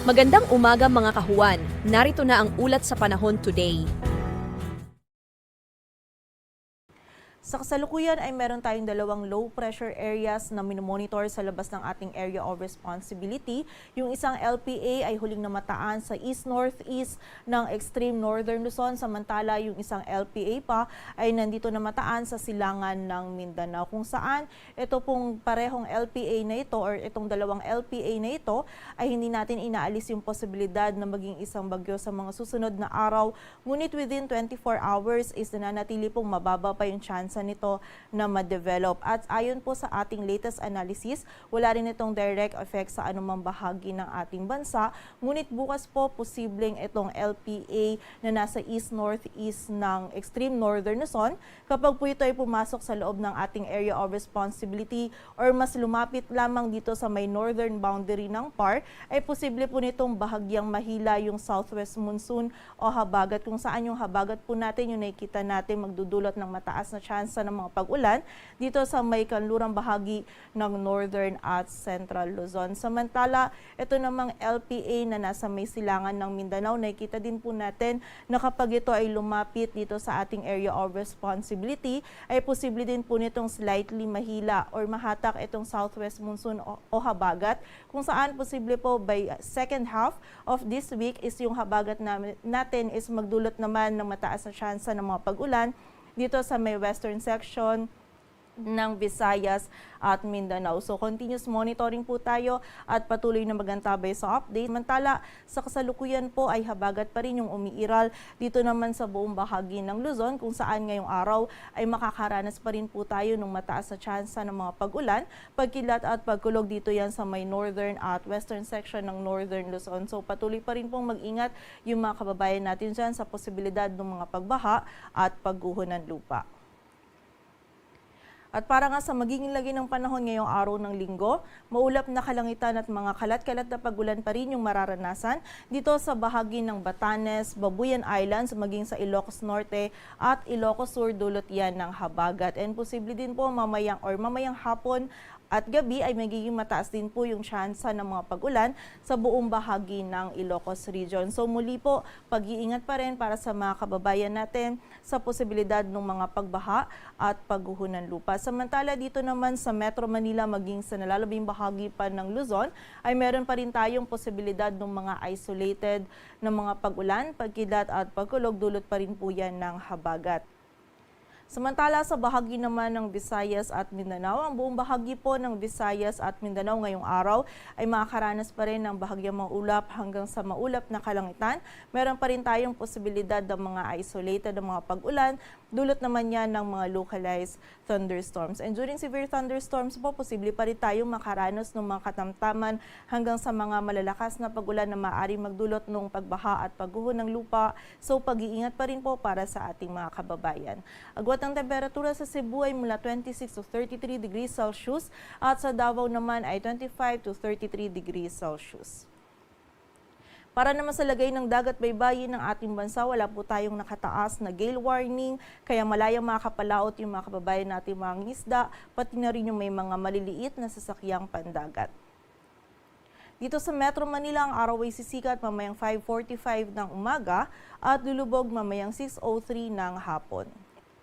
Magandang umaga mga kahuwan. Narito na ang ulat sa panahon today. Sa kasalukuyan ay meron tayong dalawang low pressure areas na minomonitor sa labas ng ating area of responsibility. Yung isang LPA ay huling namataan sa east-northeast ng extreme northern Luzon, samantala yung isang LPA pa ay nandito namataan sa silangan ng Mindanao, kung saan ito pong parehong LPA na ito or itong dalawang LPA na ito ay hindi natin inaalis yung posibilidad na maging isang bagyo sa mga susunod na araw. Ngunit within 24 hours is nananatili pong mababa pa yung chance nito na ma-develop. At ayon po sa ating latest analysis, wala rin itong direct effect sa anumang bahagi ng ating bansa. Ngunit bukas po, posibleng itong LPA na nasa east-northeast ng extreme northern Luzon, kapag po ito ay pumasok sa loob ng ating area of responsibility or mas lumapit lamang dito sa may northern boundary ng PAR, ay posible po nitong bahagyang mahila yung southwest monsoon o habagat, kung saan yung habagat po natin yung nakikita natin magdudulot ng mataas na chance ng mga pag-ulan dito sa may kanlurang bahagi ng northern at central Luzon. Samantala, ito namang LPA na nasa may silangan ng Mindanao, nakikita din po natin na kapag ito ay lumapit dito sa ating area of responsibility, ay posible din po nitong slightly mahila or mahatak itong southwest monsoon o habagat, kung saan posible po by second half of this week is yung habagat natin is magdulot naman ng mataas na tsansa ng mga pag-ulan dito sa may western section ng Visayas at Mindanao. So continuous monitoring po tayo at patuloy na magantabay sa update. Samantala, sa kasalukuyan po ay habagat pa rin yung umiiral dito naman sa buong bahagi ng Luzon, kung saan ngayong araw ay makakaranas pa rin po tayo ng mataas na tsansa ng mga pag-ulan, pagkilat at pagkulog dito yan sa may northern at western section ng northern Luzon. So patuloy pa rin pong mag-ingat yung mga kababayan natin dyan sa posibilidad ng mga pagbaha at pagguho ng lupa. At para nga sa magiging lagi ng panahon ngayong araw ng linggo, maulap na kalangitan at mga kalat-kalat na pagulan pa rin yung mararanasan dito sa bahagi ng Batanes, Babuyan Islands, maging sa Ilocos Norte at Ilocos Sur, dulot yan ng habagat. And posible din po mamayang hapon at gabi ay magiging mataas din po yung tsansa ng mga pag-ulan sa buong bahagi ng Ilocos Region. So muli po, pag-iingat pa rin para sa mga kababayan natin sa posibilidad ng mga pagbaha at pagguho ng lupa. Samantala dito naman sa Metro Manila maging sa nalalabing bahagi pa ng Luzon ay meron pa rin tayong posibilidad ng mga isolated na mga pag-ulan, pagkilat at pagkulog, dulot pa rin po yan ng habagat. Samantala sa bahagi naman ng Visayas at Mindanao, ang buong bahagi po ng Visayas at Mindanao ngayong araw ay makakaranas pa rin ng bahagyang maulap hanggang sa maulap na kalangitan. Meron pa rin tayong posibilidad ng mga isolated na mga pag-ulan, dulot naman yan ng mga localized thunderstorms. And during severe thunderstorms po, posible pa rin tayong makaranas ng mga katamtaman hanggang sa mga malalakas na pag-ulan na maaaring magdulot ng pagbaha at pagguho ng lupa. So pag-iingat pa rin po para sa ating mga kababayan. Agwat ang temperatura sa Cebu ay mula 26 to 33 degrees Celsius at sa Davao naman ay 25 to 33 degrees Celsius. Para naman sa lagay ng dagat baybayin ng ating bansa, wala po tayong nakataas na gale warning, kaya malayang makakapalaot yung mga kababayan natin mga isda, pati na rin yung may mga maliliit na sasakyang pandagat. Dito sa Metro Manila, ang araw ay sisikat mamayang 5:45 ng umaga at lulubog mamayang 6:03 ng hapon.